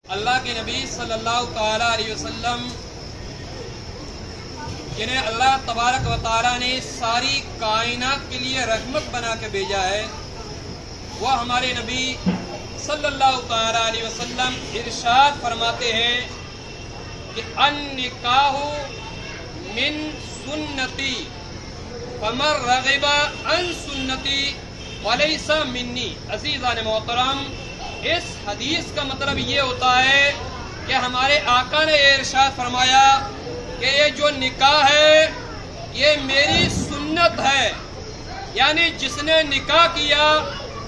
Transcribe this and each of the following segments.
اللہ کے نبی صلی اللہ تعالیٰ علیہ وسلم جنہیں اللہ تبارک و تعالیٰ نے ساری کائنات کے لیے رحمت بنا کے بھیجا ہے، وہ ہمارے نبی صلی اللہ تعالیٰ علیہ وسلم ارشاد فرماتے ہیں کہ النکاح من سنتی فمن رغب عن سنتی ولیس منی۔ عزیزان محترم، اس حدیث کا مطلب یہ ہوتا ہے کہ ہمارے آقا نے ارشاد فرمایا کہ یہ جو نکاح ہے یہ میری سنت ہے، یعنی جس نے نکاح کیا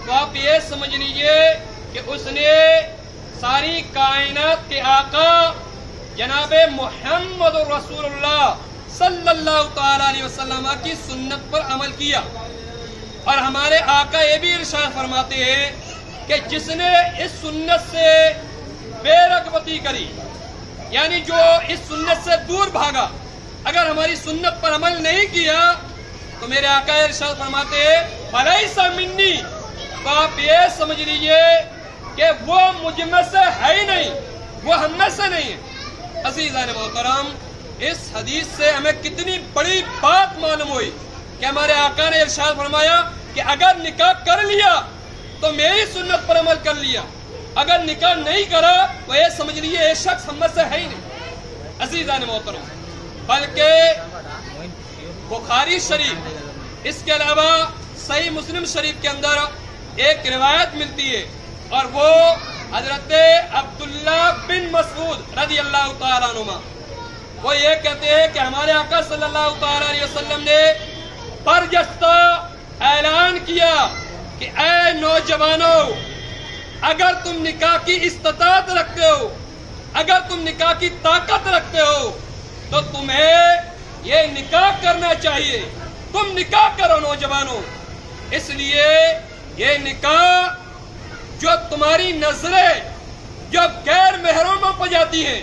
تو آپ یہ سمجھ لیجئے کہ اس نے ساری کائنات کے آقا جناب محمد رسول اللہ صلی اللہ تعالیٰ علیہ وسلم کی سنت پر عمل کیا۔ اور ہمارے آقا یہ بھی ارشاد فرماتے ہیں کہ جس نے اس سنت سے بے رغبتی کری، یعنی جو اس سنت سے دور بھاگا، اگر ہماری سنت پر عمل نہیں کیا تو میرے آقا ارشاد فرماتے ہیں فلیس منی، تو آپ یہ سمجھ لیجئے کہ وہ مجھ میں سے ہے ہی نہیں، وہ ہم میں سے نہیں ہے۔ عزیزان محترم، اس حدیث سے ہمیں کتنی بڑی بات معلوم ہوئی کہ ہمارے آقا نے ارشاد فرمایا کہ اگر نکاح کر لیا تو میری سنت پر عمل کر لیا، اگر نکاح نہیں کرا تو یہ سمجھ لیجئے یہ شخص ہم میں سے ہے ہی نہیں۔ عزیزان محترم، بلکہ بخاری شریف، اس کے علاوہ صحیح مسلم شریف کے اندر ایک روایت ملتی ہے، اور وہ حضرت عبداللہ بن مسعود رضی اللہ تعالیٰ عنہ، وہ یہ کہتے ہیں کہ ہمارے آقا صلی اللہ تعالیٰ علیہ وسلم نے برجستہ اعلان کیا کہ اے نوجوانوں، اگر تم نکاح کی استطاعت رکھتے ہو، اگر تم نکاح کی طاقت رکھتے ہو تو تمہیں یہ نکاح کرنا چاہیے، تم نکاح کرو نوجوانوں۔ اس لیے یہ نکاح جو تمہاری نظریں جو غیر محرموں پہ جاتی ہیں،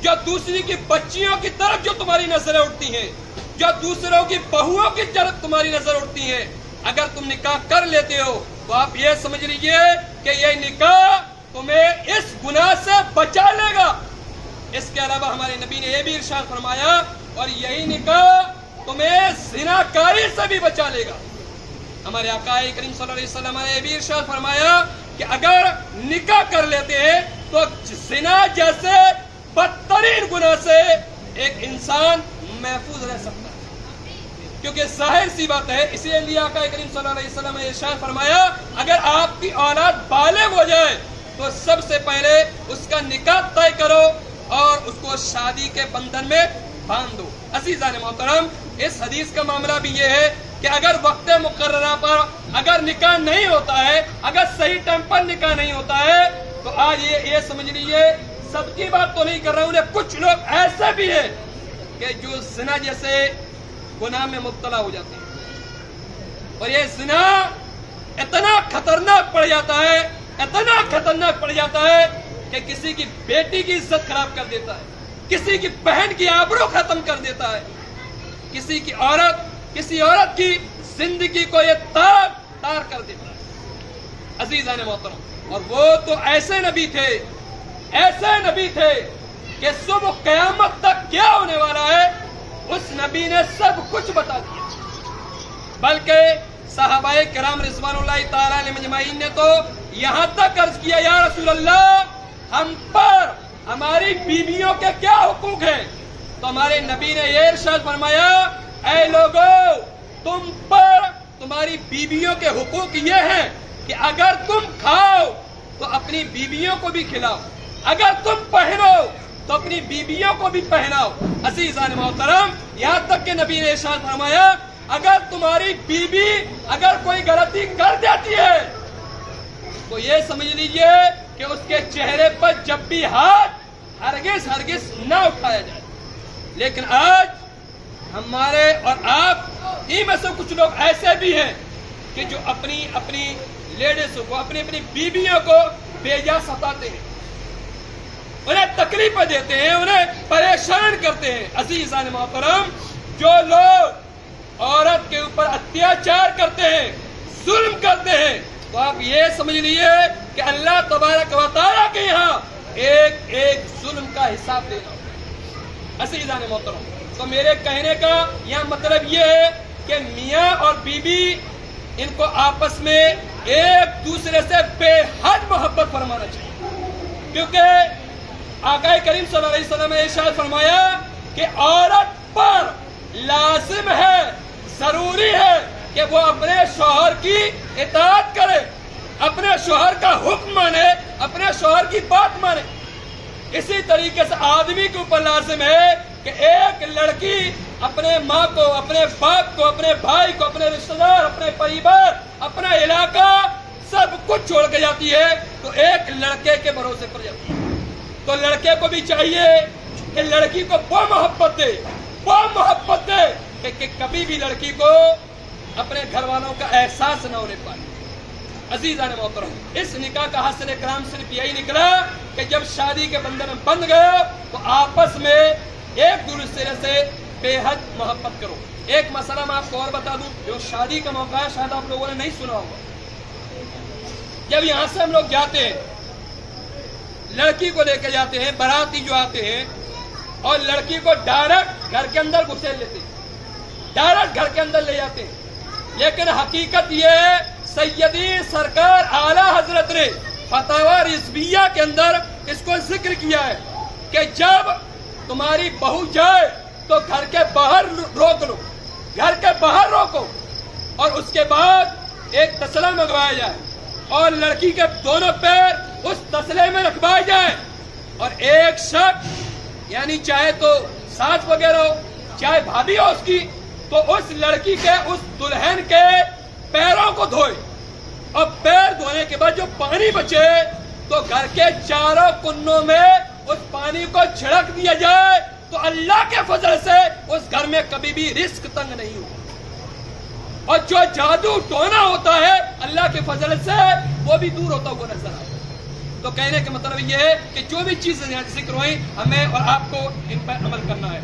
جو دوسری کی بچیوں کی طرف جو تمہاری نظریں اٹھتی ہیں، جو دوسروں کی بہوؤں کی طرف تمہاری نظر اٹھتی ہیں، اگر تم نکاح کر لیتے ہو تو آپ یہ سمجھ لیجئے کہ یہ نکاح تمہیں اس گناہ سے بچا لے گا۔ اس کے علاوہ ہمارے نبی نے یہ بھی ارشاد فرمایا، اور یہی نکاح تمہیں زناکاری سے بھی بچا لے گا۔ ہمارے آقا کریم صلی اللہ علیہ وسلم نے یہ بھی ارشاد فرمایا کہ اگر نکاح کر لیتے ہیں تو زنا جیسے بدترین گناہ سے ایک انسان محفوظ رہ سکتا ہے، کیونکہ ظاہر سی بات ہے۔ اسی لیے آقا کریم صلی اللہ علیہ وسلم نے ارشاد فرمایا اگر آپ کی اولاد بالغ ہو جائے تو سب سے پہلے اس کا نکاح طے کرو اور اس کو شادی کے بندھن میں باندھ دو۔ عزیزان محترم، اس حدیث کا معاملہ بھی یہ ہے کہ اگر وقت مقررہ پر اگر نکاح نہیں ہوتا ہے، اگر صحیح ٹائم پر نکاح نہیں ہوتا ہے تو آج یہ سمجھ لیجئے، سب کی بات تو نہیں کر رہا ہوں، کچھ لوگ ایسے بھی ہیں کہ جو زنا جیسے گناہ میں مبتلا ہو جاتے ہیں، اور یہ زنا اتنا خطرناک پڑ جاتا ہے، اتنا خطرناک پڑ جاتا ہے کہ کسی کی بیٹی کی عزت خراب کر دیتا ہے، کسی کی بہن کی آبرو ختم کر دیتا ہے، کسی عورت کی زندگی کو یہ تار کر دیتا ہے۔ عزیزان محترم، اور وہ تو ایسے نبی تھے کہ صبح قیامت تک کیا ہونے والا ہے اس نبی نے سب کچھ بتا دیا، بلکہ صحابہ کرام رضوان اللہ تعالیٰ علیہم اجمعین نے تو یہاں تک عرض کیا یا رسول اللہ ہم پر ہماری بیویوں کے کیا حقوق ہیں، تو ہمارے نبی نے یہ ارشاد فرمایا اے لوگو، تم پر تمہاری بیویوں کے حقوق یہ ہیں کہ اگر تم کھاؤ تو اپنی بیویوں کو بھی کھلاؤ، اگر تم پہنو تو اپنی بیویوں کو بھی پہناؤ۔ عزیزان محترم، یہاں تک کہ نبی نے ارشاد فرمایا اگر تمہاری بیوی اگر کوئی غلطی کر دیتی ہے تو یہ سمجھ لیجئے کہ اس کے چہرے پر جب بھی ہاتھ ہرگز نہ اٹھایا جائے۔ لیکن آج ہمارے اور آپ ہی میں سے کچھ لوگ ایسے بھی ہیں کہ جو اپنی لیڈیز کو، اپنی بیویوں کو بےجا ستاتے ہیں، انہیں تکلیفیں دیتے ہیں، انہیں پریشان کرتے ہیں۔ عزیزان محترم، جو لوگ عورت کے اوپر اتیاچار کرتے ہیں، ظلم کرتے ہیں، تو آپ یہ سمجھ لیجئے کہ اللہ تبارک و تعالیٰ کے یہاں ایک کا حساب دینا ہوتا ہے۔ عزیزان محترم، تو میرے کہنے کا یہاں مطلب یہ ہے کہ میاں اور بیوی ان کو آپس میں ایک دوسرے سے بے حد محبت فرمانا چاہیے، کیونکہ آقا کریم صلی اللہ علیہ وسلم نے ارشاد فرمایا کہ عورت پر لازم ہے، ضروری ہے کہ وہ اپنے شوہر کی اطاعت کرے، اپنے شوہر کا حکم مانے، اپنے شوہر کی بات مانے۔ اسی طریقے سے آدمی کے اوپر لازم ہے کہ ایک لڑکی اپنے ماں کو، اپنے باپ کو، اپنے بھائی کو، اپنے رشتہ دار، اپنے پریوار، اپنا علاقہ سب کچھ چھوڑ کے جاتی ہے تو ایک لڑکے کے بھروسے پر جاتی ہے۔ تو لڑکے کو بھی چاہیے کہ لڑکی کو وہ محبت دے کہ کبھی بھی لڑکی کو اپنے گھر والوں کا احساس نہ ہونے پائے۔ عزیزان محترم، اس نکاح کا حاصل کرام صرف یہی نکلا کہ جب شادی کے بندھن بندھ گئے تو آپس میں ایک دوسرے سے بے حد محبت کرو۔ ایک مسئلہ میں آپ کو اور بتا دوں، جو شادی کا موقع ہے شاید آپ لوگوں نے نہیں سنا ہوگا۔ جب یہاں سے ہم لوگ جاتے ہیں، لڑکی کو لے کے جاتے ہیں، باراتی جو آتے ہیں اور لڑکی کو ڈائریکٹ گھر کے اندر گھسیل لیتے ہیں، ڈائریکٹ گھر کے اندر لے جاتے ہیں، لیکن حقیقت یہ ہے سیدی سرکار اعلیٰ حضرت نے فتاوی رضویہ کے اندر اس کو ذکر کیا ہے کہ جب تمہاری بہو جائے تو گھر کے باہر روک لو، گھر کے باہر روکو، اور اس کے بعد ایک تسلا منگوایا جائے اور لڑکی کے دونوں پیر اس تسلے میں رکھوائے جائیں، اور ایک شخص یعنی چاہے تو ساس وغیرہ ہو چاہے بھابھی ہو اس کی، تو اس لڑکی کے اس دلہن کے پیروں کو دھوئے، اور پیر دھونے کے بعد جو پانی بچے تو گھر کے چاروں کنوں میں اس پانی کو چھڑک دیا جائے، تو اللہ کے فضل سے اس گھر میں کبھی بھی رزق تنگ نہیں ہوگا، اور جو جادو ٹونا ہوتا ہے اللہ کے فضل سے وہ بھی دور ہوتا ہوا نظر آئے۔ تو کہنے کا مطلب یہ ہے کہ جو بھی چیزیں یہاں ذکر ہوئی ہمیں اور آپ کو ان پر عمل کرنا ہے۔